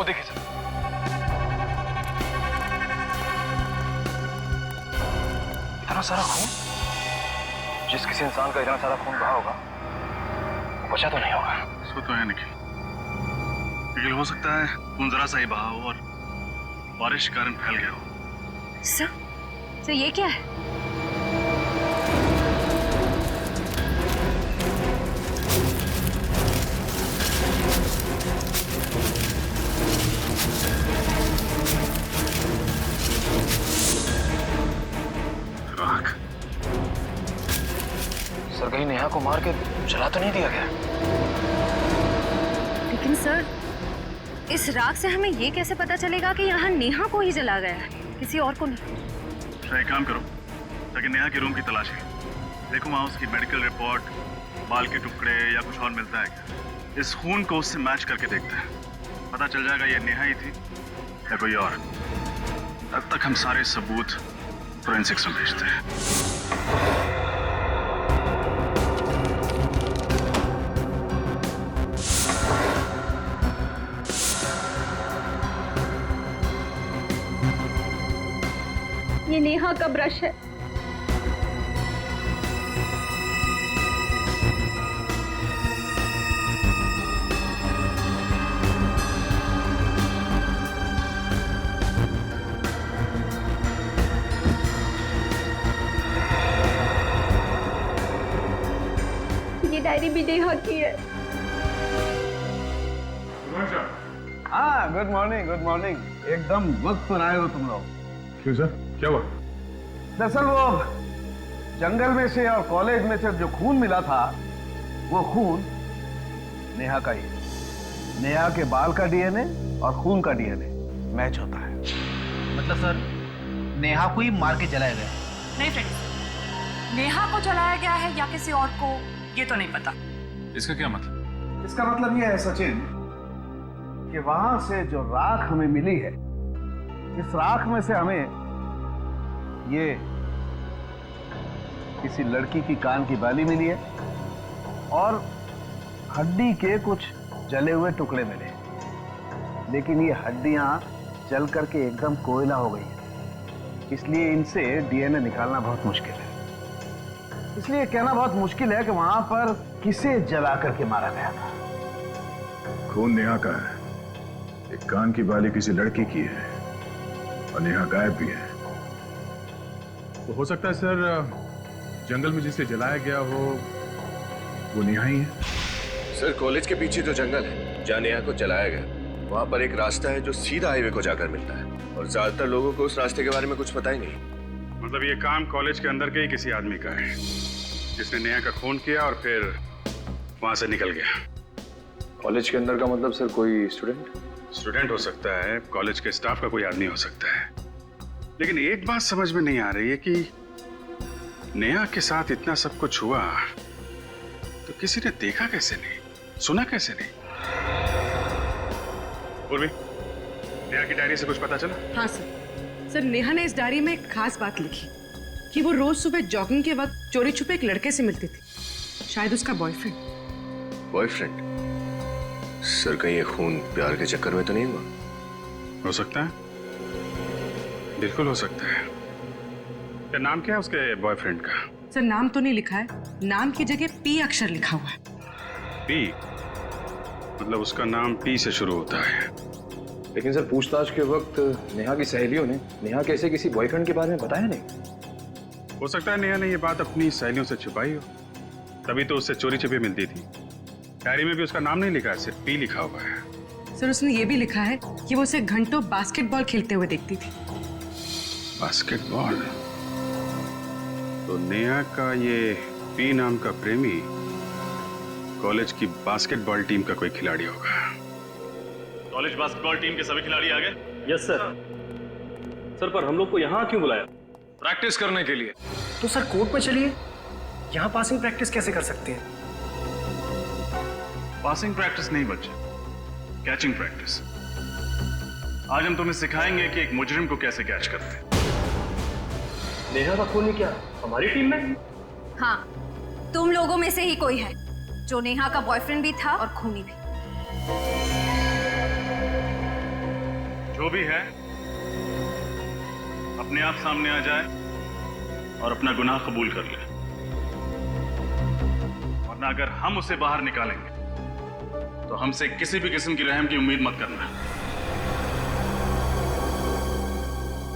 वो देखिए सर, इतना सारा खून। जिस किसी इंसान का इतना सारा खून बहा होगा वो बचा तो नहीं होगा। सो तो है निखिल, लेकिन हो सकता है खून जरा सा ही बहा हो और बारिश के कारण फैल गया हो। सर ये क्या है? राख। सर कहीं नेहा को मार के जला तो नहीं दिया गया? लेकिन सर इस राख से हमें ये कैसे पता चलेगा कि यहाँ नेहा को ही जला गया है, किसी और को नहीं? एक काम करो, ताकि नेहा के रूम की तलाशी देखो, वहां उसकी मेडिकल रिपोर्ट, बाल के टुकड़े या कुछ और मिलता है क्या? इस खून को उससे मैच करके देखते हैं, पता चल जाएगा ये नेहा ही थी या कोई और। तब तक हम सारे सबूत फोरेंसिक्स में भेजते हैं। ये नेहा का ब्रश है। ये डायरी भी नेहा की है। हाँ, गुड मॉर्निंग, गुड मॉर्निंग। एकदम वक्त पर आए हो तुम लोग। क्यों सर, क्या हुआ? दरअसल वो जंगल में से और कॉलेज में से जो खून मिला था वो खून नेहा का ही। नेहा के बाल का डीएनए और खून का डीएनए मैच होता है। मतलब सर नेहा को ही मार के जलाया गया? नहीं फ्रेंड, नेहा को जलाया गया है या किसी और को ये तो नहीं पता। इसका क्या मतलब? इसका मतलब ये है सचिन कि वहां से जो राख हमें मिली है, इस राख में से हमें ये किसी लड़की की कान की बाली मिली है और हड्डी के कुछ जले हुए टुकड़े मिले, लेकिन ये हड्डियां जल करके एकदम कोयला हो गई है, इसलिए इनसे डीएनए निकालना बहुत मुश्किल है। इसलिए कहना बहुत मुश्किल है कि वहां पर किसे जला करके मारा गया था। खून नेहा का है, एक कान की बाली किसी लड़की की है और नेहा गायब भी है। तो हो सकता है सर जंगल में जिसे जलाया गया हो वो नेहा ही है। सर कॉलेज के पीछे जो जंगल है जहाँ नेहा को जलाया गया, वहाँ पर एक रास्ता है जो सीधा हाईवे को जाकर मिलता है और ज्यादातर लोगों को उस रास्ते के बारे में कुछ पता ही नहीं। मतलब ये काम कॉलेज के अंदर के ही किसी आदमी का है जिसने नेहा का खून किया और फिर वहां से निकल गया। कॉलेज के अंदर का मतलब सर कोई स्टूडेंट हो सकता है, कॉलेज के स्टाफ का कोई आदमी हो सकता है, लेकिन एक बात समझ में नहीं आ रही है कि नेहा के साथ इतना सब कुछ हुआ तो किसी ने देखा कैसे नहीं, सुना कैसे नहीं? उर्वी, नेहा की डायरी से कुछ पता चला? हाँ सर नेहा ने इस डायरी में एक खास बात लिखी कि वो रोज सुबह जॉगिंग के वक्त चोरी छुपे एक लड़के से मिलती थी, शायद उसका बॉयफ्रेंड। बॉयफ्रेंड? सर कहीं ये खून प्यार के चक्कर में तो नहीं हुआ? हो सकता है, बिल्कुल हो सकता है। क्या नाम क्या है उसके बॉयफ्रेंड का? सर नाम तो नहीं लिखा है, नाम की जगह पी अक्षर लिखा हुआ है। पी? मतलब उसका नाम पी से शुरू होता है। लेकिन सर पूछताछ के वक्त नेहा की सहेलियों ने नेहा के ऐसे किसी बॉयफ्रेंड के बारे में बताया नहीं। हो सकता है नेहा ने ये बात अपनी सहेलियों से छुपाई हो, तभी तो उससे चोरी छिपे मिलती थी। डायरी में भी उसका नाम नहीं लिखा है, सिर्फ पी लिखा हुआ है। सर उसने ये भी लिखा है कि वो उसे घंटों बास्केटबॉल खेलते हुए देखती थी। बास्केटबॉल? तो नेहा का ये पी नाम का प्रेमी कॉलेज की बास्केटबॉल टीम का कोई खिलाड़ी होगा। कॉलेज बास्केटबॉल टीम के सभी खिलाड़ी आ गए? Yes sir. सर पर हम लोग को यहाँ क्यों बुलाया? प्रैक्टिस करने के लिए। तो सर कोर्ट में चलिए, यहाँ पासिंग प्रैक्टिस कैसे कर सकते हैं? पासिंग प्रैक्टिस नहीं बच्चे, कैचिंग प्रैक्टिस। आज हम तुम्हें सिखाएंगे कि एक मुजरिम को कैसे कैच करते हैं। नेहा का खून क्या हमारी टीम में? हाँ, तुम लोगों में से ही कोई है जो नेहा का बॉयफ्रेंड भी था और खूनी भी। जो भी है अपने आप सामने आ जाए और अपना गुनाह कबूल कर ले, वरना अगर हम उसे बाहर निकालेंगे तो हमसे किसी भी किस्म की रहम की उम्मीद मत करना।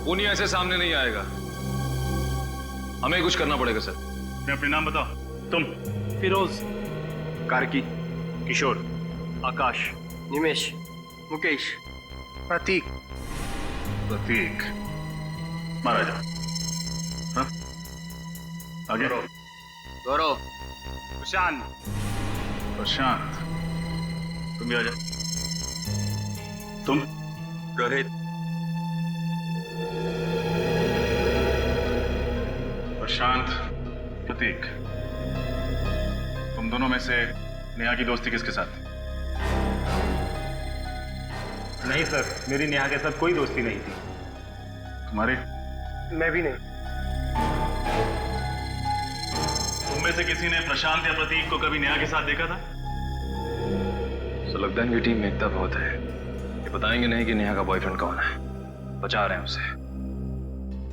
पूनी ऐसे सामने नहीं आएगा, हमें कुछ करना पड़ेगा सर। मैं अपने नाम बताओ। तुम? फिरोज, कार्की, किशोर, आकाश, निमेश, मुकेश, प्रतीक। प्रतीक, मारा जाओ। हाँ? आगे। गौरव, प्रशांत। प्रशांत, तुम भी आ जाओ। तुम? रोहित। प्रशांत, प्रतीक, तुम दोनों में से नेहा की दोस्ती किसके साथ थी? नहीं सर, मेरी नेहा के साथ कोई दोस्ती नहीं थी। तुम्हारी? मैं भी नहीं। तुम में से किसी ने प्रशांत या प्रतीक को कभी नेहा के साथ देखा था? तो लगता है इनकी टीम में एकता बहुत है, ये बताएंगे नहीं कि नेहा का बॉयफ्रेंड कौन है, बचा रहे हैं उसे।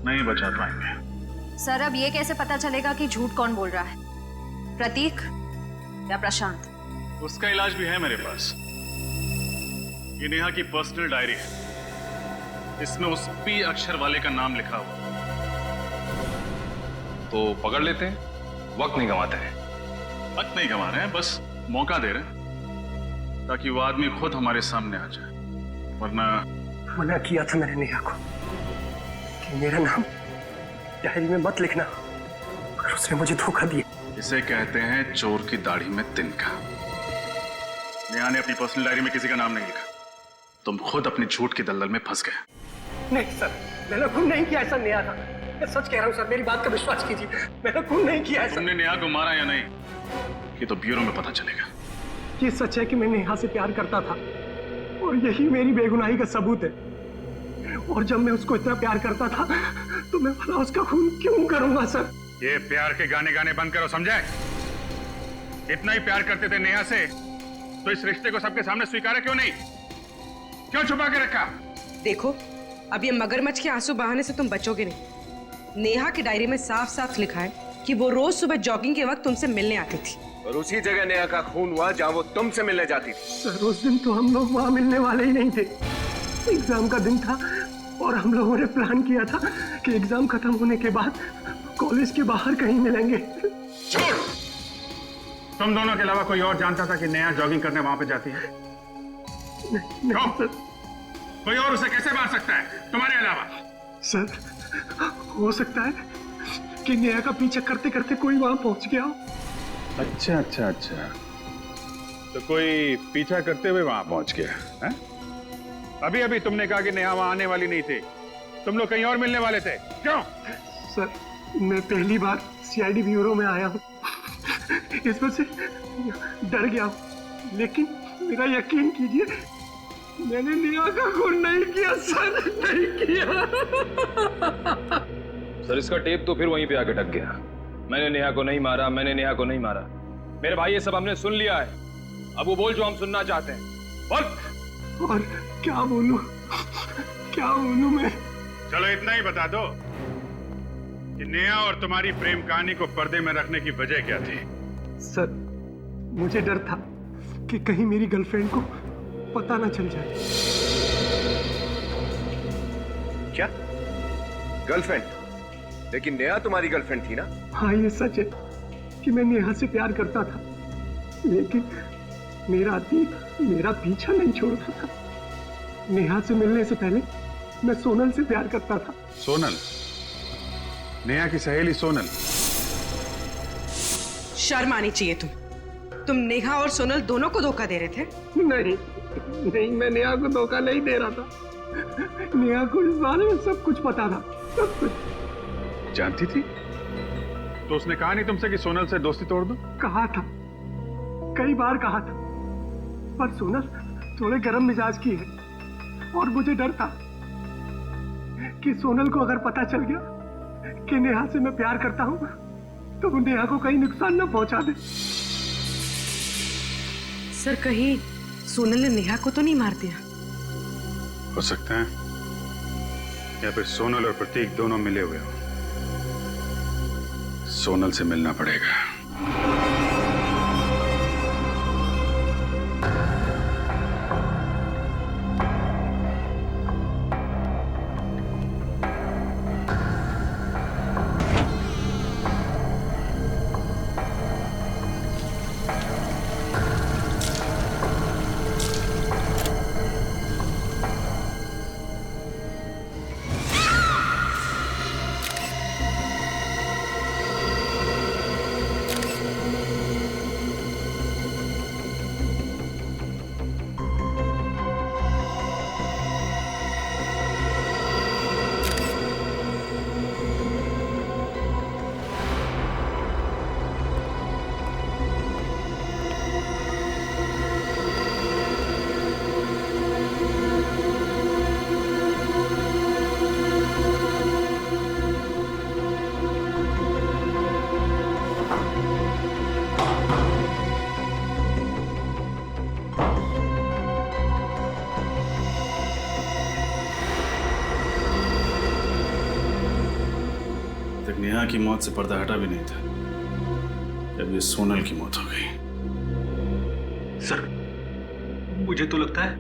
नहीं बचा पाएंगे। सर अब ये कैसे पता चलेगा कि झूठ कौन बोल रहा है, प्रतीक या प्रशांत? उसका इलाज भी है मेरे पास। ये नेहा की पर्सनल डायरी है, इसमें उस पी अक्षर वाले का नाम लिखा हुआ। तो पकड़ लेते हैं, वक्त नहीं गंवाते हैं। वक्त नहीं गंवा रहे हैं, बस मौका दे रहे हैं ताकि वो आदमी खुद हमारे सामने आ जाए, वरना। मना किया था मैंने नेहा को कि मेरा नाम डायरी में मत लिखना, पर उसने मुझे धोखा दिया। इसे कहते हैं चोर की दाढ़ी में तिनका। नेहा ने अपनी पर्सनल डायरी में किसी का नाम नहीं लिखा, तुम खुद अपनी झूठ की दलदल में फंस गए। नहीं सर, मैंने खून नहीं किया ऐसा। नेहा था, मैं सच कह रहा हूँ सर, मेरी बात का विश्वास कीजिए, मैंने खून नहीं किया ऐसा। तुमने नेहा को मारा या नहीं, ये तो ब्यूरो में पता चलेगा। ये सच है कि मैं नेहा से प्यार करता था और यही मेरी बेगुनाही का सबूत है। और जब मैं उसको इतना प्यार करता था तो मैं भला उसका खून क्यों करूंगा सर? ये प्यार के गाने गाने बंद करो, समझे? इतना ही प्यार करते थे नेहा से तो इस रिश्ते को सबके सामने स्वीकारा क्यों नहीं? क्यों छुपा के रखा? देखो, अब ये मगरमच्छ के आंसू बहाने से तुम बचोगे नहीं। नेहा की डायरी में साफ साफ लिखा है कि वो रोज सुबह जॉगिंग के वक्त तुमसे मिलने आती थी, और उसी जगह नेहा का खून हुआ जहाँ वो तुमसे मिलने जाती थी। सर उस दिन तो हम लोग वहां मिलने वाले ही नहीं थे। एग्जाम का दिन था और हम लोगों ने प्लान किया था कि एग्जाम खत्म होने के बाद कॉलेज के बाहर कहीं मिलेंगे। छोड़! तुम दोनों के अलावा कोई और जानता था कि नेहा जॉगिंग करने वहां पे जाती है? नहीं सर। कोई और उसे कैसे मार सकता है तुम्हारे अलावा? सर हो सकता है कि नेहा का पीछा करते करते कोई वहां पहुंच गया हो। अच्छा अच्छा अच्छा, तो कोई पीछा करते हुए वहां पहुंच गया है? अभी अभी तुमने कहा कि नेहा वहां आने वाली नहीं थी, तुम लोग कहीं और मिलने वाले थे, क्यों? सर मैं पहली बार सीआईडी ब्यूरो में आया हूँ, इस वजह से डर गया हूँ, लेकिन मेरा यकीन कीजिए मैंने नेहा का खून नहीं किया सर, नहीं किया। सर इसका टेप तो फिर वहीं पे आके टक गया। मैंने नेहा को नहीं मारा, मैंने नेहा को नहीं मारा। मेरे भाई ये सब हमने सुन लिया है, अब वो बोल जो हम सुनना चाहते हैं। बोल। और क्या बोलूं मैं? चलो इतना ही बता दो कि नेहा और तुम्हारी प्रेम कहानी को पर्दे में रखने की वजह क्या थी? सर मुझे डर था कि कहीं मेरी गर्लफ्रेंड को पता ना चल जाए। क्या गर्लफ्रेंड? लेकिन नेहा तुम्हारी गर्लफ्रेंड थी ना? हाँ ये सच है कि मैं नेहा से प्यार करता था, लेकिन मेरा अतीत मेरा पीछा नहीं छोड़ता था। नेहा से मिलने से पहले मैं सोनल से प्यार करता था। सोनल? नेहा की सहेली सोनल? शर्म आनी चाहिए तुम नेहा और सोनल दोनों को धोखा दे रहे थे। नहीं मैं नेहा को धोखा नहीं दे रहा था। नेहा को इस बारे में सब कुछ पता था, सब कुछ। जानती थी? तो उसने कहा नहीं तुमसे कि सोनल से दोस्ती तोड़ दो? कहा था, कई बार कहा था, पर सोनल थोड़े गर्म मिजाज की है और मुझे डर था कि सोनल को अगर पता चल गया कि नेहा से मैं प्यार करता हूं तो वो नेहा को कहीं नुकसान न पहुंचा दे। सर कहीं सोनल ने नेहा को तो नहीं मार दिया? हो सकता है। या फिर सोनल और प्रतीक दोनों मिले हुए हो। सोनल से मिलना पड़ेगा। नेहा की मौत से पर्दा हटा भी नहीं था जब ये सोनल की मौत हो गई। सर, मुझे तो लगता है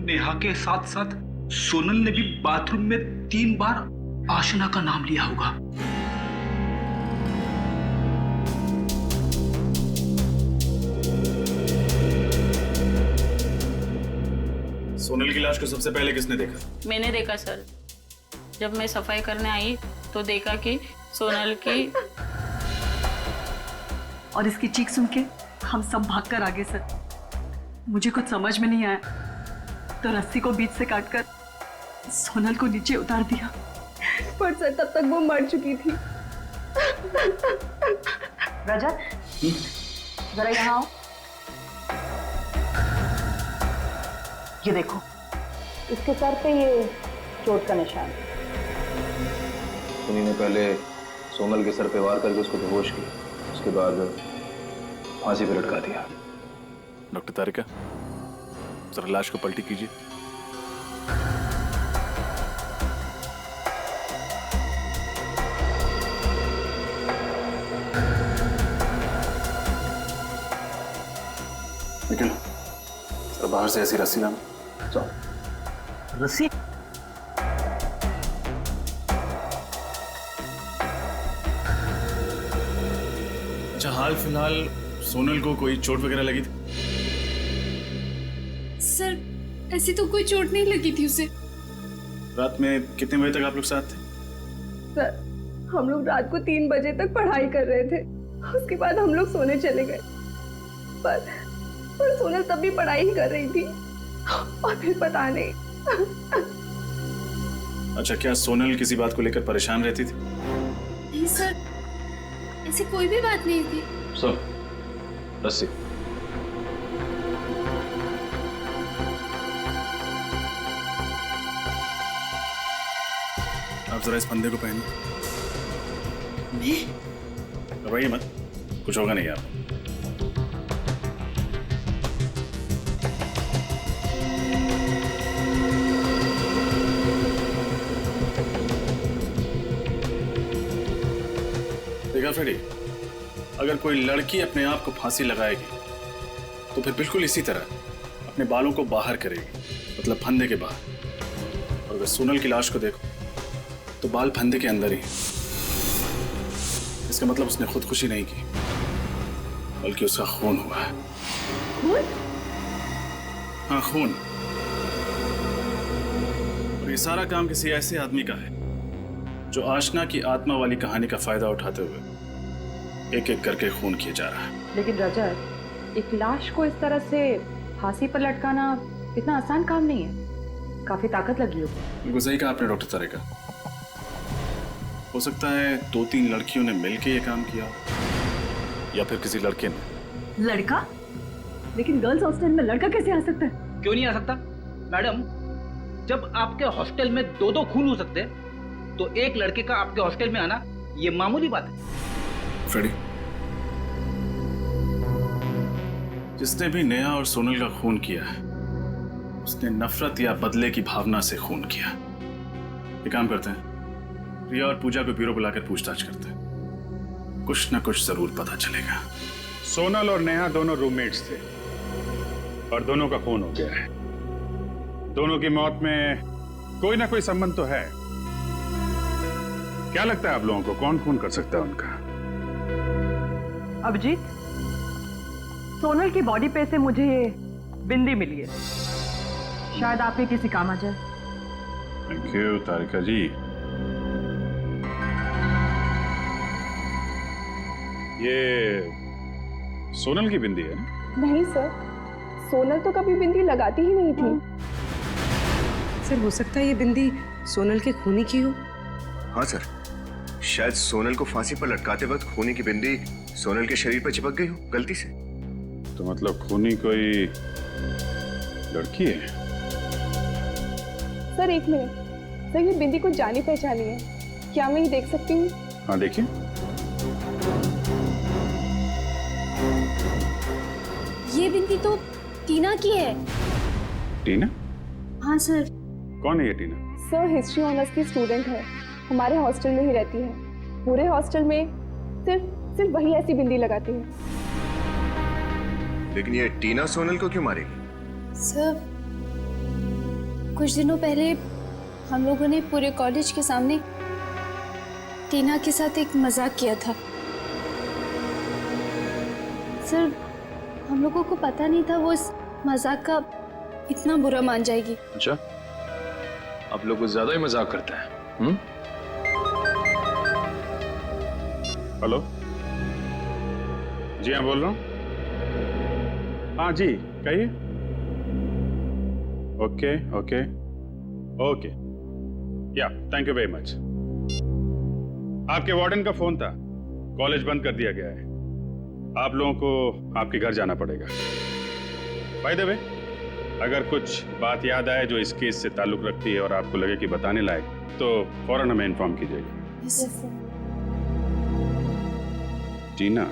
नेहा के साथ साथ सोनल ने भी बाथरूम में 3 बार आशना का नाम लिया होगा। सोनल की लाश को सबसे पहले किसने देखा? मैंने देखा सर। जब मैं सफाई करने आई तो देखा कि सोनल की और इसकी चीख सुन के हम सब भागकर आ गए सर। मुझे कुछ समझ में नहीं आया तो रस्सी को बीच से काटकर सोनल को नीचे उतार दिया। पर सर तब तक वो मर चुकी थी। रजत, जरा यहाँ आओ। ये देखो, इसके सर पे ये चोट का निशान। उन्हीं ने पहले सोनल के सर पे वार करके उसको बेहोश की, उसके बाद फांसी पे लटका दिया। डॉक्टर तारिका, जरा लाश को पलटी कीजिए। निकल, जरा बाहर से ऐसी रस्सी लाना। चलो। रस्सी? अच्छा, हाल फिलहाल सोनल को कोई चोट वगैरह लगी थी? सर, ऐसी तो कोई चोट नहीं लगी थी उसे। रात में कितने बजे तक आप लोग साथ थे? सर, हम लोग रात को 3 बजे तक पढ़ाई कर रहे थे। उसके बाद हम लोग सोने चले गए। पर सोनल तब भी पढ़ाई ही कर रही थी और फिर पता नहीं। अच्छा, क्या सोनल किसी बात को लेकर परेशान रहती थी? नहीं सर, ऐसी कोई भी बात नहीं थी। सुन, रस्सी। आप जरा इस फंदे को पहनिए। घबराइए मत, कुछ होगा नहीं आप। देखा फ्रेडी, अगर कोई लड़की अपने आप को फांसी लगाएगी तो फिर बिल्कुल इसी तरह अपने बालों को बाहर करेगी, मतलब फंदे के बाहर। और अगर सोनल की लाश को देखो तो बाल फंदे के अंदर ही। इसका मतलब उसने खुदकुशी नहीं की, बल्कि उसका खून हुआ है। खून? हाँ, खून। और ये सारा काम किसी ऐसे आदमी का है जो आशना की आत्मा वाली कहानी का फायदा उठाते हुए एक एक करके खून किए जा रहा है। लेकिन रजत, एक लाश को इस तरह से फांसी पर लटकाना इतना आसान काम नहीं है। काफी ताकत लगी होगी। बिल्कुल सही कहा आपने डॉक्टर तारिका। हो सकता है 2-3 लड़कियों ने मिलकर ये काम किया, या फिर किसी लड़के ने। लड़का? लेकिन गर्ल्स हॉस्टल में लड़का कैसे आ सकता है? क्यों नहीं आ सकता मैडम? जब आपके हॉस्टल में 2-2 खून हो सकते हैं तो एक लड़के का आपके हॉस्टल में आना ये मामूली बात है। फ्रेडी, जिसने भी नेहा और सोनल का खून किया है उसने नफरत या बदले की भावना से खून किया। एक काम करते हैं, प्रिया और पूजा को ब्यूरो बुलाकर पूछताछ करते हैं। कुछ ना कुछ जरूर पता चलेगा। सोनल और नेहा दोनों रूममेट्स थे और दोनों का खून हो गया है। दोनों की मौत में कोई ना कोई संबंध तो है। क्या लगता है आप लोगों को, कौन खून कर सकता है उनका? अभिजीत, सोनल की बॉडी पे से मुझे ये बिंदी मिली है, शायद आपके किसी काम आ जाए। थैंक यू तारिका जी। ये सोनल की बिंदी है? नहीं सर, सोनल तो कभी बिंदी लगाती ही नहीं थी। सर हो सकता है ये बिंदी सोनल के खूनी की हो। हाँ सर, शायद सोनल को फांसी पर लटकाते वक्त खूनी की बिंदी सोनल के शरीर पर चिपक गई हो गलती से। तो मतलब खूनी कोई लड़की है? सर एक मिनट, सर ये बिंदी कुछ जानी पहचानी है, क्या मैं ये देख सकती हूँ? हाँ देखिए। ये बिंदी तो टीना की है। टीना? हाँ सर। कौन है ये टीना? सर हिस्ट्री ऑनर्स की स्टूडेंट है, हमारे हॉस्टल में ही रहती है। पूरे हॉस्टल में सिर्फ वही ऐसी बिंदी लगाती है। लेकिन ये टीना सोनल को क्यों मारेगी? सर कुछ दिनों पहले हम लोगों ने पूरे कॉलेज के सामने टीना के साथ एक मजाक किया था। सर हम लोगों को पता नहीं था वो इस मजाक का इतना बुरा मान जाएगी। अच्छा, आप लोग कुछ ज्यादा ही मजाक करते हैं। हेलो जी, हाँ बोल रहा हूँ। हाँ जी कहिए। ओके ओके ओके, या थैंक यू वेरी मच। आपके वार्डन का फोन था, कॉलेज बंद कर दिया गया है। आप लोगों को आपके घर जाना पड़ेगा। बाय द वे, अगर कुछ बात याद आए जो इस केस से ताल्लुक रखती है और आपको लगे कि बताने लायक, तो फौरन हमें इन्फॉर्म कीजिएगा। Yes sir. टीना,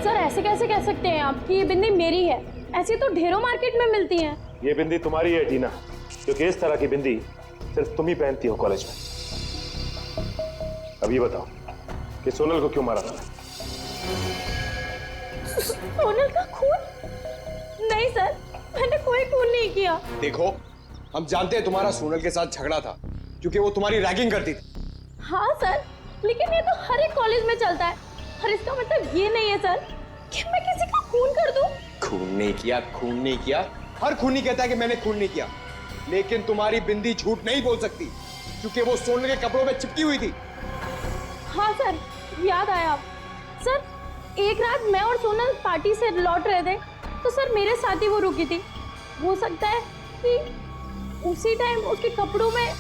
सर ऐसे कैसे कह सकते हैं आप कि ये बिंदी मेरी है? ऐसी तो ढेरों मार्केट में मिलती हैं। ये बिंदी तुम्हारी है टीना, क्योंकि इस तरह की बिंदी सिर्फ तुम ही पहनती हो कॉलेज में। अब ये बताओ कि सोनल को क्यों मारा था? सोनल का खून? नहीं सर, मैंने कोई खून नहीं किया। देखो, हम जानते हैं तुम्हारा सोनल के साथ झगड़ा था क्योंकि वो तुम्हारी रैगिंग करती थी। हाँ सर, लेकिन ये तो हर एक कॉलेज में चलता है और इसका मतलब ये नहीं है सर कि मैं किसी का खून कर दूं। खून नहीं किया, खून नहीं किया। हर खूनी कहता है कि मैंने खून नहीं किया, लेकिन तुम्हारी बिंदी झूठ नहीं बोल सकती क्योंकि वो सोनल के कपड़ों में चिपकी हुई थी। हाँ सर, याद आया आप। सर एक रात मैं और सोनल पार्टी से लौट रहे थे तो सर मेरे साथ ही वो रुकी थी। हो सकता है कि उसी टाइम उसके कपड़ों में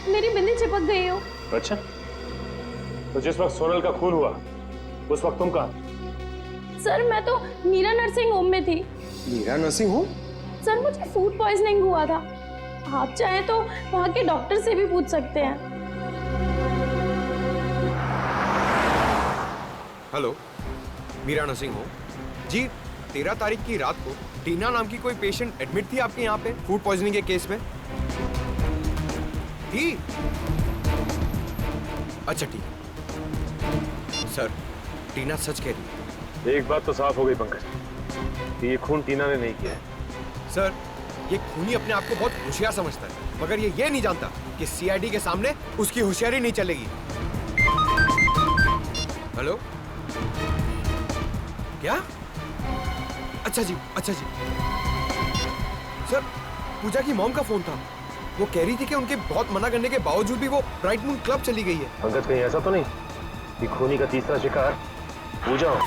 मेरी बिंदी चिपक गई हो। अच्छा, तो जिस वक्त सोनल का खून हुआ उस वक्त तुम कहाँ? सर मैं तो मीरा नर्सिंग होम में थी। Meera nursing home? सर मुझे फूड पॉइजनिंग हुआ था। आप चाहें तो वहाँ के डॉक्टर से भी पूछ सकते हैं। हेलो, मीरा नर्सिंग होम जी। 13 तारीख की रात को टीना नाम की कोई पेशेंट एडमिट थी आपके यहाँ पे फूड पॉइजनिंग के केस में? थी? अच्छा ठीक। सर टीना सच कह रही है। एक बात तो साफ हो गई पंकज, कि ये खून टीना ने नहीं किया है। सर ये खूनी अपने आप को बहुत होशियार समझता है, मगर ये नहीं जानता कि सीआईडी के सामने उसकी होशियारी नहीं चलेगी। हेलो, क्या? अच्छा जी, अच्छा जी। सर पूजा की मॉम का फोन था, वो कह रही थी कि उनके बहुत मना करने के बावजूद भी वो ब्राइट मून क्लब चली गई है। पंकज कहीं ऐसा तो नहीं कि खूनी का तीसरा शिकार पूजा हो?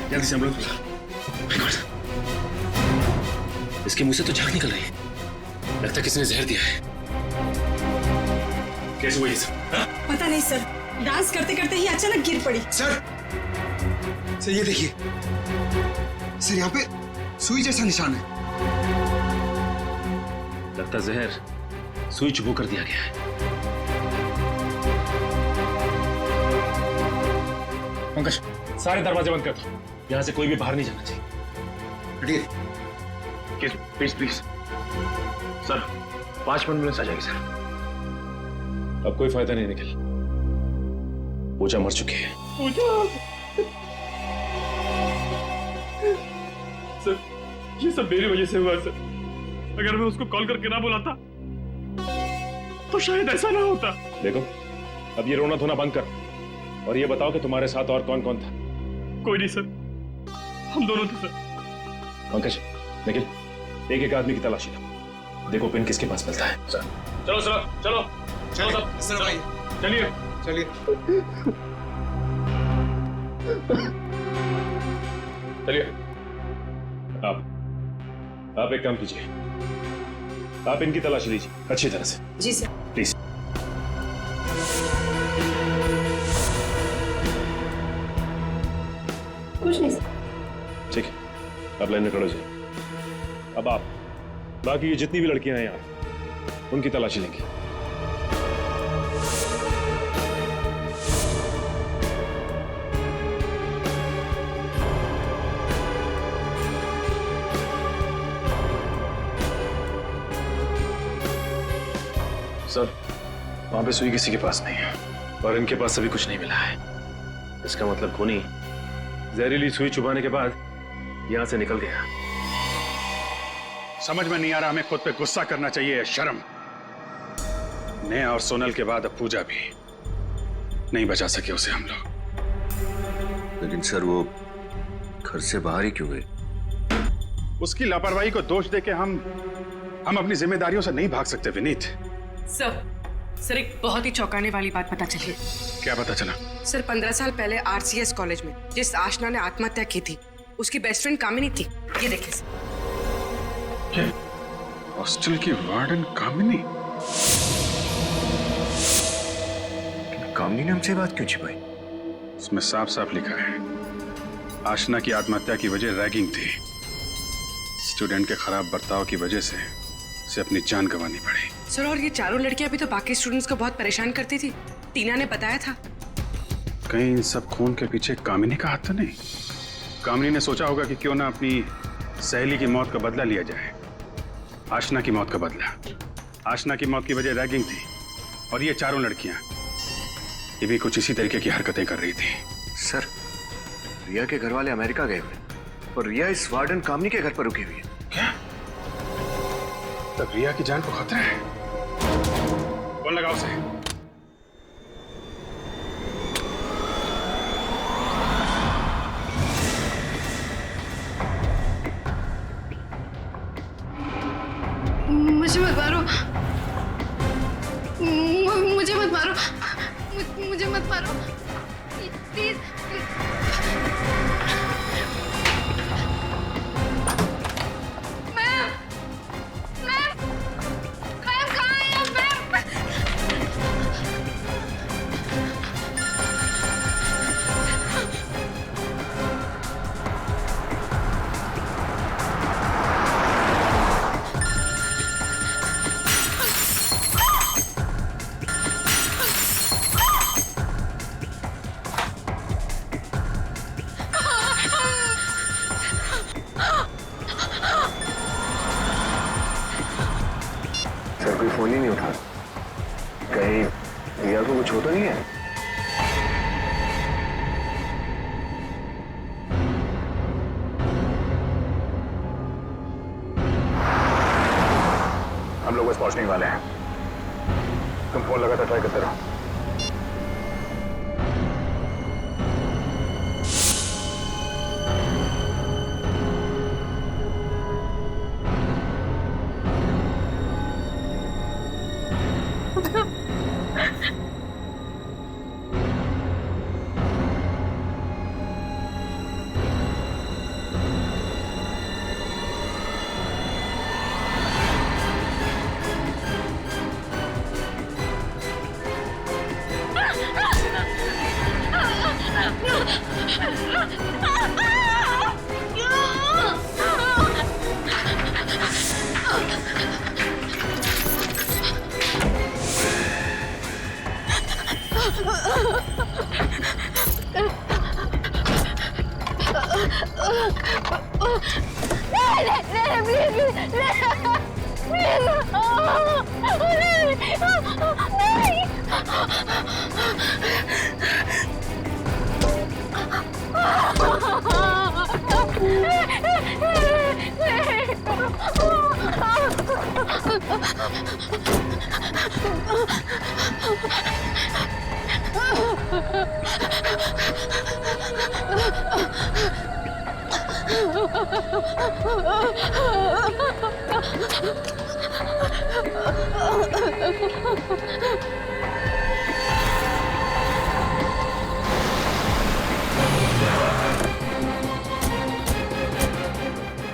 जल्दी से एम्बुलेंस बुला। इसके मुंह से तो झाग निकल रही है, लगता है किसी ने जहर दिया है। कैसे हुआ ये सब? पता नहीं सर, डांस करते करते ही अचानक गिर पड़ी। सर ये देखिए सर, यहाँ पे सुई जैसा निशान है। लगता जहर सुई चुभो कर दिया गया है। पंकज सारे दरवाजे बंद कर दो। यहाँ से कोई भी बाहर नहीं जाना चाहिए। प्लीज प्लीज सर, 5 मिनट में आ जाएगी सर। अब कोई फायदा नहीं निकल, पूजा मर चुकी है। सर, ये सब मेरी वजह से हुआ सर। अगर मैं उसको कॉल करके ना बुलाता तो शायद ऐसा ना होता। देखो, अब ये रोना धोना बंद कर और ये बताओ कि तुम्हारे साथ और कौन कौन था? कोई नहीं सर, हम दोनों थे सर। पंकज, निखिल, एक एक आदमी की तलाशी लो, देखो पिन किसके पास मिलता है। सर चलो सर, चलो चलो सर भाई, चलिए चलिए। चलिए। आप एक काम कीजिए, आप इनकी तलाशी लीजिए अच्छी तरह से। जी सर। प्लीज। कुछ नहीं सर। ठीक है, आप लाइन में खड़े हो जाइए। अब आप बाकी ये जितनी भी लड़कियां हैं यहाँ, उनकी तलाशी लेंगे। सर, वहां पे सुई किसी के पास नहीं है और इनके पास अभी कुछ नहीं मिला है। इसका मतलब खूनी जहरीली सुई चुभाने के बाद यहां से निकल गया। समझ में नहीं आ रहा, हमें खुद पे गुस्सा करना चाहिए या शर्म। नेहा और सोनल के बाद अब पूजा भी। नहीं बचा सके उसे हम लोग। लेकिन सर, वो घर से बाहर ही क्यों गए? उसकी लापरवाही को दोष देके हम अपनी जिम्मेदारियों से नहीं भाग सकते विनीत। सर एक बहुत ही चौंकाने वाली बात पता चली। क्या पता चला? सर 15 साल पहले आरसीएस कॉलेज में जिस आशना ने आत्महत्या की थी, उसकी बेस्ट फ्रेंड कामिनी थी। ये देखिए सर। हॉस्टल की वार्डन कामिनी। कामिनी ने हमसे बात क्यों छिपाई? इसमें साफ साफ लिखा है, आशना की आत्महत्या की वजह रैगिंग थी। स्टूडेंट के खराब बर्ताव की वजह से उसे अपनी जान गंवानी पड़ी। सर, और ये चारों लड़कियां भी तो बाकी स्टूडेंट्स को बहुत परेशान करती थी। टीना ने बताया था। कहीं इन सब खून के पीछे कामिनी का हाथ तो नहीं? कामिनी ने सोचा होगा कि क्यों ना अपनी सहेली की मौत का बदला लिया जाए। आशना की मौत का बदला। आशना की मौत की वजह रैगिंग थी और ये चारों लड़कियां ये भी कुछ इसी तरीके की हरकतें कर रही थी। सर, रिया के घर वाले अमेरिका गए हुए और रिया इस वार्डन कामिनी के घर पर रुकी हुई है। क्या? तब रिया की जान को खतरा है। कौन लगा उसे? मुझे मत मारो, मुझे मत मारो, मुझे मत मारो प्लीज। कोई फोन ही नहीं उठा। कहीं रिया को कुछ होता नहीं है? हम लोग बस पहुंचने वाले हैं। तुम फोन लगातार ट्राई करते रहो।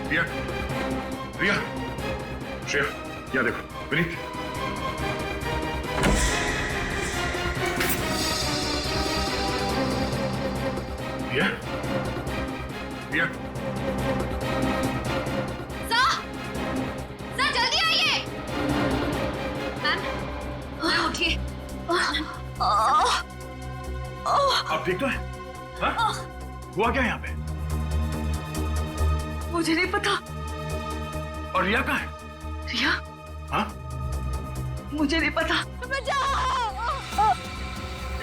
रिया, रिया, श्रेया, यहाँ देखो, विनीत। रिया, रिया, सर जल्दी आइए। मैम उठिए। आप ठीक तो है? हाँ? हुआ क्या यहाँ पे? मुझे नहीं पता। और रिया कहाँ है? रिया? हाँ? मुझे नहीं पता।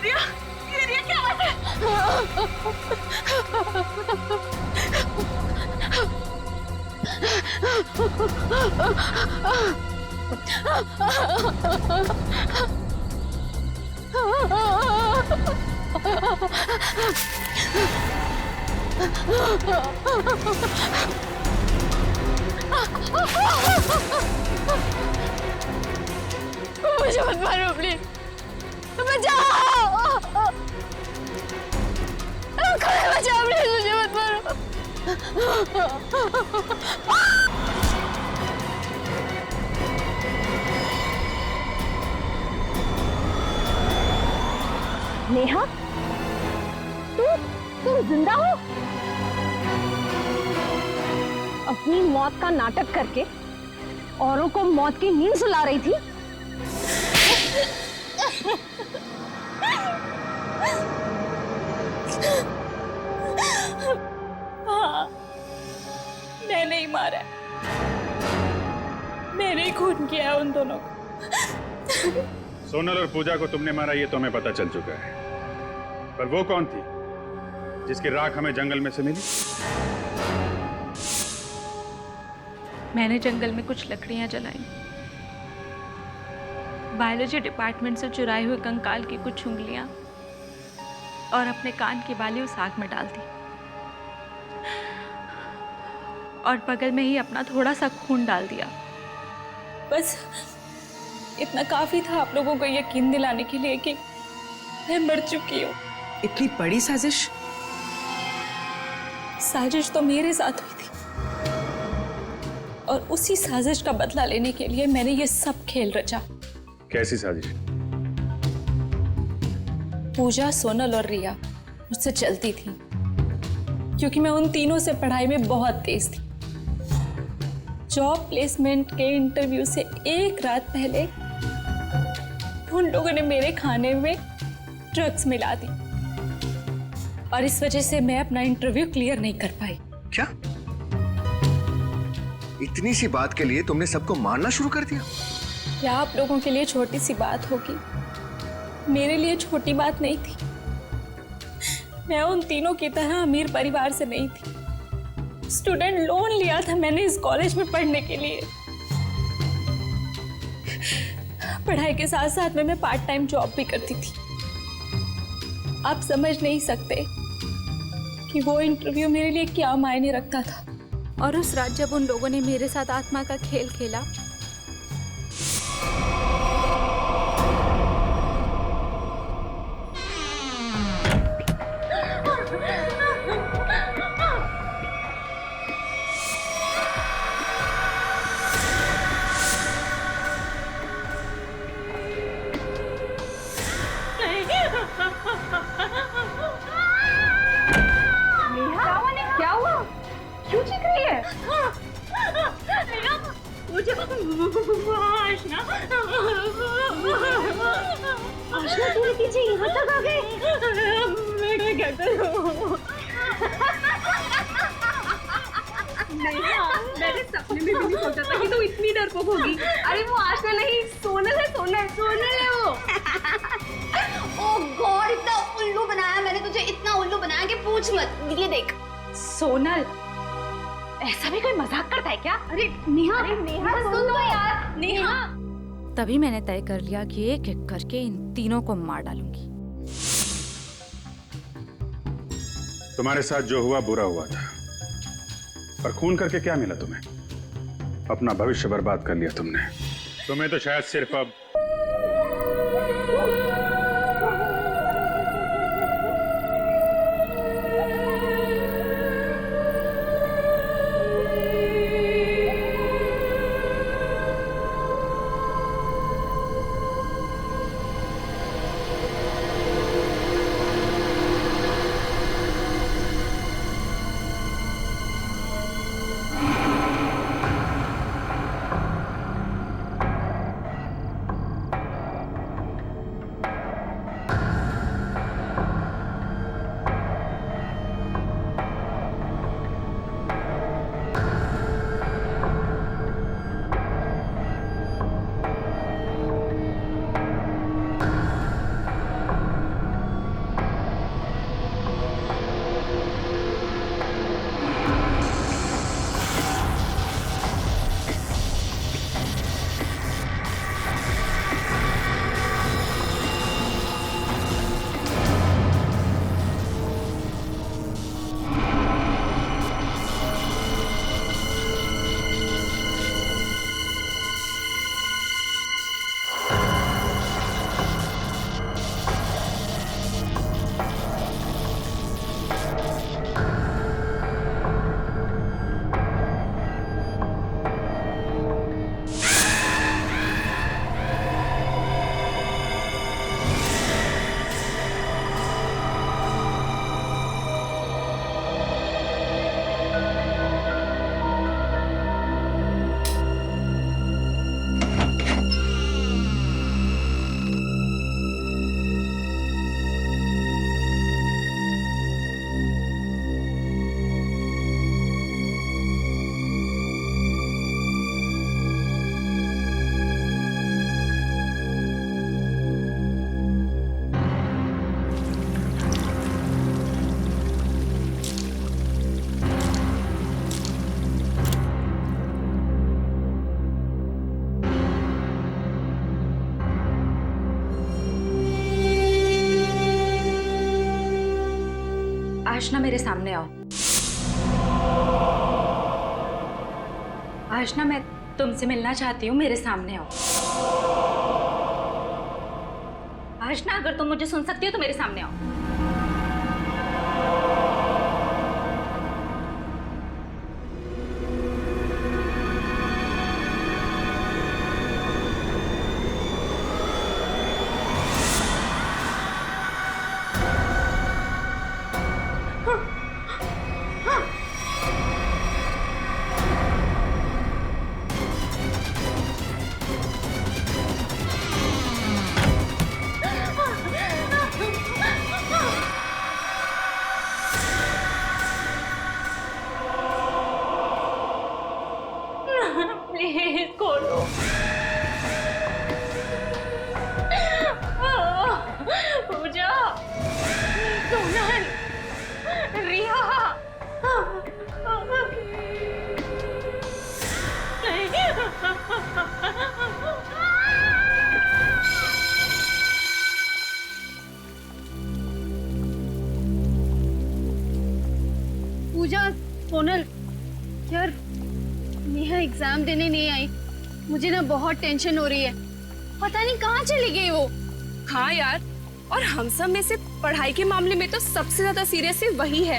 रिया, ये रिया क्या बात है? मुझे मत मारो प्लीज, बचाओ, बचाओ प्लीज, मुझे मत मारो। नेहा, तुम जिंदा हो? अपनी मौत का नाटक करके औरों को मौत की नींद सुला रही थी। हाँ, मैंने ही मारा है। मैंने ही खून किया है उन दोनों को। सोनल और पूजा को तुमने मारा ये तो हमें पता चल चुका है, पर वो कौन थी जिसकी राख हमें जंगल में से मिली? मैंने जंगल में कुछ लकड़ियां जलाई, बायोलॉजी डिपार्टमेंट से चुराए हुए कंकाल की कुछ उंगलियां और अपने कान की बाली उस आग में डाल दी, और बगल में ही अपना थोड़ा सा खून डाल दिया। बस इतना काफी था आप लोगों को यकीन दिलाने के लिए कि मैं मर चुकी हूँ। इतनी बड़ी साजिश? साजिश तो मेरे साथ हुई थी, और उसी साजिश का बदला लेने के लिए मैंने ये सब खेल रचा। कैसी साजिश? पूजा, सोनल और रिया मुझसे चलती थी, क्योंकि मैं उन तीनों से पढ़ाई में बहुत तेज थी। जॉब प्लेसमेंट के इंटरव्यू से एक रात पहले उन लोगों ने मेरे खाने में ड्रग्स मिला दी, और इस वजह से मैं अपना इंटरव्यू क्लियर नहीं कर पाई। क्या? इतनी सी बात के लिए तुमने सबको मारना शुरू कर दिया? क्या आप लोगों के लिए छोटी सी बात होगी, मेरे लिए छोटी बात नहीं थी। मैं उन तीनों की तरह अमीर परिवार से नहीं थी। स्टूडेंट लोन लिया था मैंने इस कॉलेज में पढ़ने के लिए। पढ़ाई के साथ साथ में मैं पार्ट टाइम जॉब भी करती थी। आप समझ नहीं सकते कि वो इंटरव्यू मेरे लिए क्या मायने रखता था। और उस रात जब उन लोगों ने मेरे साथ आत्मा का खेल खेला, क्या हुआ? क्यों चीख रही है? आशना तेरे पीछे यहाँ तक आ गए? मैं क्या करूँ? मैंने सपने में भी नहीं सोचा था कि तू इतनी डरपोक होगी। अरे वो आशना नहीं, सोनल है, सोनल है वो। ओह गॉड, इतना उल्लू बनाया मैंने तुझे, इतना उल्लू बनाया कि पूछ मत। ये देख। सोनल, ऐसा भी कोई मजाक करता है क्या? अरे नेहा, अरे नेहा सुन तो यार, नेहा। तभी मैंने तय कर लिया कि एक एक करके इन तीनों को मार डालूंगी। तुम्हारे साथ जो हुआ बुरा हुआ था, पर खून करके क्या मिला तुम्हें? अपना भविष्य बर्बाद कर लिया तुमने। तुम्हें तो शायद सिर्फ अब आशना, मेरे सामने आओ। आशना, मैं तुमसे मिलना चाहती हूँ, मेरे सामने आओ। आशना, अगर तुम मुझे सुन सकती हो तो मेरे सामने आओ। प्लीज खोलो। पूजा, सोनल, रिया। पूजा, सोनल, यार नेहा एग्जाम देने नहीं आई। मुझे ना बहुत टेंशन हो रही है, पता नहीं कहाँ चली गई वो। हाँ यार, और हम सब में से पढ़ाई के मामले में तो सबसे ज्यादा सीरियस वही है,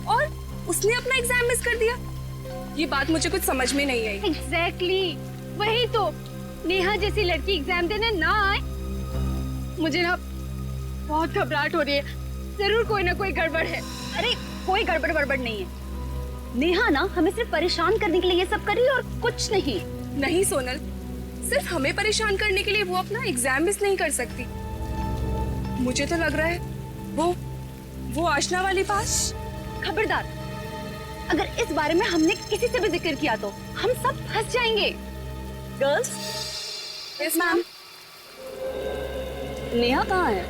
और उसने अपना एग्जाम मिस कर दिया। ये बात मुझे कुछ समझ में नहीं आई। एग्जैक्टली, वही तो। नेहा जैसी लड़की एग्जाम देने ना आए, मुझे ना बहुत घबराहट हो रही है। जरूर कोई ना कोई गड़बड़ है। अरे कोई गड़बड़ नहीं है। नेहा ना हमें सिर्फ परेशान करने के लिए ये सब कर रही है और कुछ नहीं। नहीं सोनल, सिर्फ हमें परेशान करने के लिए वो अपना एग्जाम मिस नहीं कर सकती। मुझे तो लग रहा है वो आशना वाली बात। खबरदार, अगर इस बारे में हमने किसी से भी जिक्र किया तो हम सब फंस जाएंगे। Girls, yes ma'am. नेहा कहाँ है?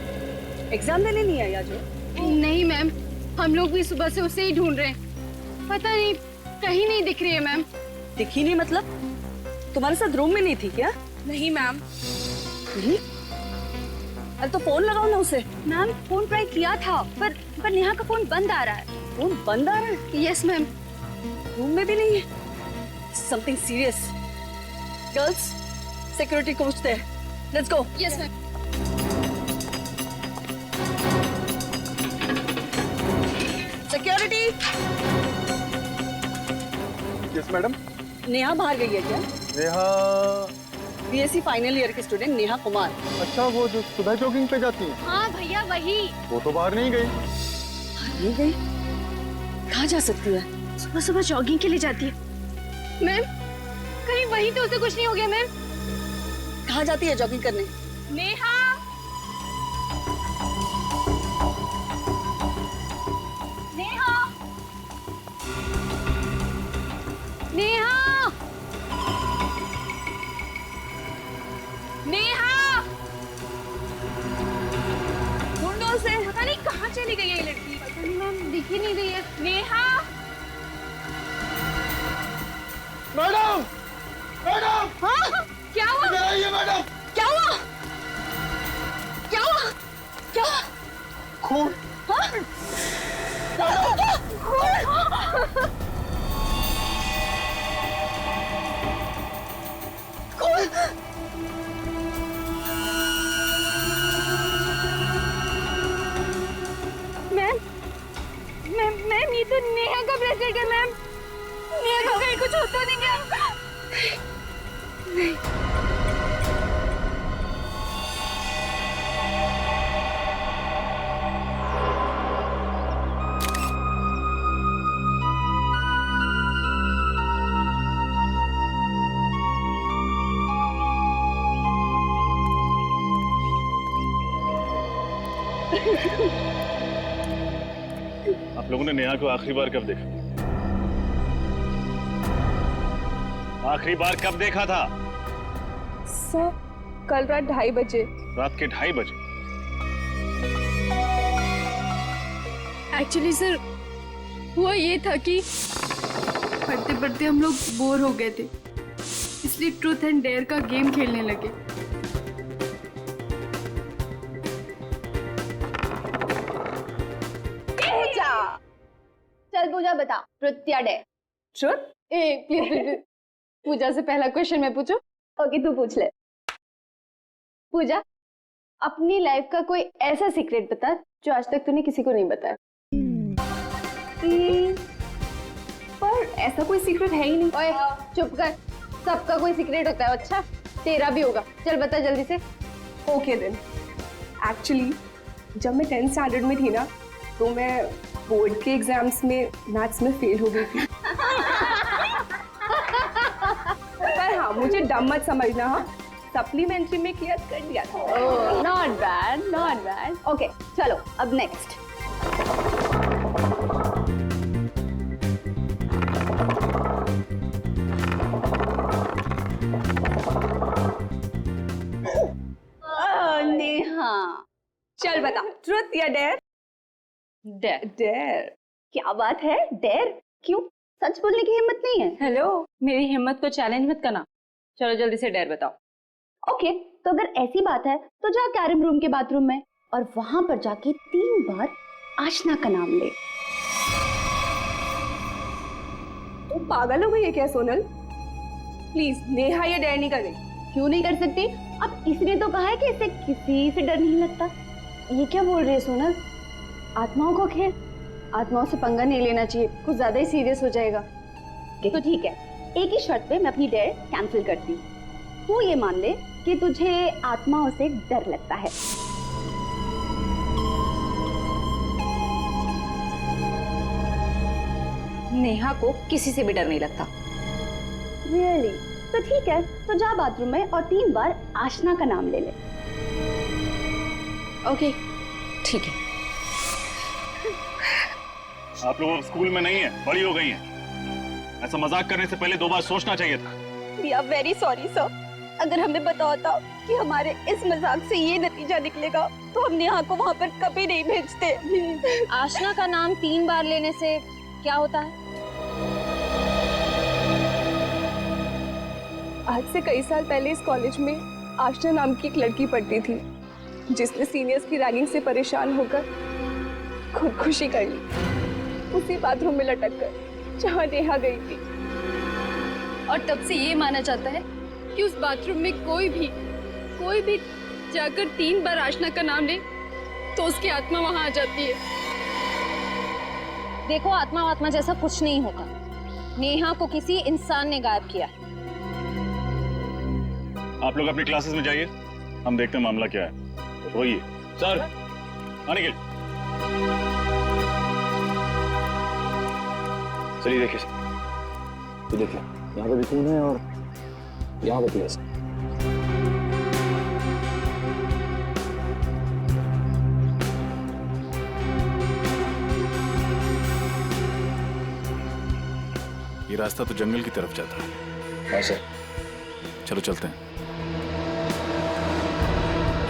एग्जाम देने नहीं आई आज? नहीं मैम, हम लोग भी सुबह से उसे ही ढूंढ रहे हैं। पता नहीं कहीं नहीं दिख रही है मैम। दिखी नहीं मतलब? तुम्हारे साथ रूम में नहीं थी क्या? नहीं मैम। नहीं? अरे तो फोन लगाओ ना उसे। मैम फोन ट्राई किया था पर नेहा का फोन बंद आ रहा है। फोन बंद आ रहा है? Yes ma'am. रूम में भी नहीं है। Something serious. गर्ल्स, सिक्योरिटी को पूछते हैं। Let's go. Yes ma'am. Security. Yes madam. Neha बाहर गई है क्या? नेहा? बीएससी फाइनल ईयर की स्टूडेंट नेहा कुमार। अच्छा, वो जो सुबह जॉगिंग पे जाती है? हाँ भैया वही। वो तो बाहर नहीं गई। नहीं गई? कहाँ जा सकती है? सुबह सुबह जॉगिंग के लिए जाती है। मैम कहीं वहीं तो उसे कुछ नहीं हो गया मैम? कहाँ जाती है जॉगिंग करने? नेहा। नेहा। नेहा। नेहा। ढूंढो उसे। पता नहीं कहाँ चली गई है ये लड़की। पता नहीं मैम, दिख ही नहीं रही है। नेहा। मैडम! मैडम! हाँ? क्या हुआ? इधर आइए मैडम! क्या हुआ? क्या हुआ? क्या हुआ? खून! हाँ? खून! मैम ये तो नेहा का ब्रेसलेट है मैम। नेहा को कहीं कुछ होता नहीं क्या? नहीं। आप लोगों ने नेहा को आखिरी बार कब देखा? आखिरी बार कब देखा था? सर कल रात 2:30 बजे। रात के 2:30 बजे? एक्चुअली सर हुआ ये था कि पढ़ते पढ़ते हम लोग बोर हो गए थे, इसलिए ट्रूथ एंड डेयर का गेम खेलने लगे। चल पूजा बता, ट्रुथ या डेयर? ट्रुथ? प्लीज प्लीज पूजा से पहला क्वेश्चन मैं पूछूं? ओके तू पूछ ले। पूजा, अपनी लाइफ का कोई ऐसा सीक्रेट बता जो आज तक तूने किसी को नहीं बताया। पर ऐसा कोई सीक्रेट है ही नहीं। ओए चुप कर, सबका कोई सीक्रेट होता है। अच्छा तेरा भी होगा, चल बता जल्दी से। ओके देन, एक्चुअली जब मैं 10th स्टैंडर्ड में थी ना, तो मैं बोर्ड के एग्जाम्स में मैथ्स में फेल हो गई थी। पर हाँ, मुझे डम मत समझना। हाँ, सप्लीमेंट्री में क्लियर कर दिया था। Oh not bad, not bad. Okay चलो अब नेक्स्ट। नेहा चल बता, ट्रुथ या डेयर? डेयर। डेयर? क्या बात है, डेयर? क्यों, सच बोलने की हिम्मत नहीं है? हेलो, मेरी हिम्मत को चैलेंज मत करना। चलो जल्दी से डेयर बताओ। ओके तो अगर ऐसी बात है तो जा कैरम रूम के बाथरूम में और वहां पर जाके 3 बार आशना का नाम ले। तू पागल हो गई है क्या सोनल? प्लीज नेहा ये डेयर नहीं कर रही। क्यों नहीं कर सकती? अब इसने तो कहा है कि इसे किसी से डर नहीं लगता। ये क्या बोल रही है सोनल? आत्माओं का खेल, आत्माओं से पंगा नहीं लेना चाहिए, कुछ ज्यादा ही सीरियस हो जाएगा। तो ठीक है, एक ही शर्त पे मैं अपनी डेयर कैंसिल करती हूँ। तू ये मान ले कि तुझे आत्माओं से डर लगता है। नेहा को किसी से भी डर नहीं लगता। रियली? तो ठीक है, तो जा बाथरूम में और 3 बार आशना का नाम ले ले। ओके ठीक है। आप लोग स्कूल में नहीं है, बड़ी हो गई हैं। ऐसा मजाक करने से पहले 2 बार सोचना चाहिए था। We are very sorry sir। अगर हमें पता होता कि हमारे इस मजाक से ये नतीजा निकलेगा तो हम नेहा को वहाँ पर कभी नहीं भेजते। आशना का नाम 3 बार लेने से क्या होता है? आज से कई साल पहले इस कॉलेज में आशना नाम की एक लड़की पढ़ती थी, जिसने सीनियर्स की रैगिंग से परेशान होकर खुदकुशी कर ली, उसी बाथरूम में लटक कर जहाँ नेहा गई थी। और तब से ये माना जाता है कि उस बाथरूम में कोई भी जाकर 3 बार आशना का नाम ले तो उसकी आत्मा वहां आ जाती है। देखो, आत्मा जैसा कुछ नहीं होता। नेहा को किसी इंसान ने गायब किया। आप लोग अपनी क्लासेस में जाइए, हम देखते हैं मामला क्या है। रोइए सर, आने के लिए। चलिए देखिए सर, तो देखिए यहाँ पे भी खून है और यहाँ पे भी है। ये रास्ता तो जंगल की तरफ जाता है। हाँ सर। चलो चलते हैं।